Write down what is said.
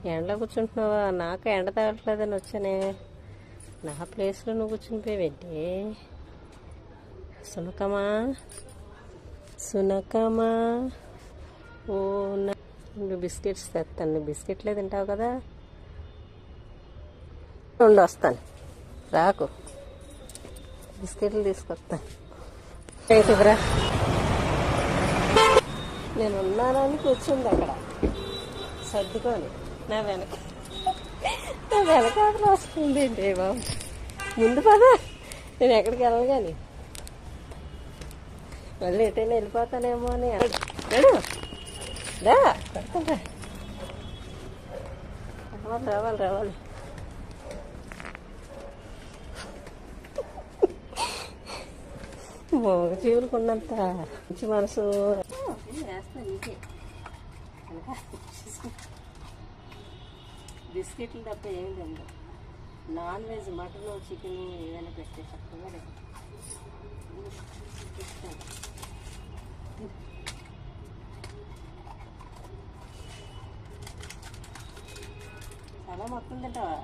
ఎండలో కూర్చుంటున్నావా? నాకు ఎండ తగలట్లేదని వచ్చానే. నా ప్లేస్లో నువ్వు కూర్చునిపోయావేంటి? సునకమా సునకమా ఓ నువ్వు బిస్కెట్స్ తెస్తాను. నువ్వు బిస్కెట్లే తింటావు కదా. ఉండి వస్తాను, రాకు. బిస్కెట్లు తీసుకొస్తాను. ఏంటిదిరా, నేను ఉన్నానని కూర్చుంది అక్కడ సర్దుకొని. నా వెనకాతలు వస్తుంది ఏంటి బాబు. ముందు పదా, నేను ఎక్కడికి వెళ్ళను. కానీ మళ్ళీ ఎటైనా వెళ్ళిపోతానేమో అని రావాలి రావాలి. మోగ జీవులకు ఉన్నంత మంచి మనసు వేస్తాను. ఇంకే బిస్కెట్లు తప్ప ఏమి లేదు. నాన్ వెజ్ మటన్ చికెన్ ఏదైనా పెట్టే చక్కగా చాలా మొత్తం తింటావా?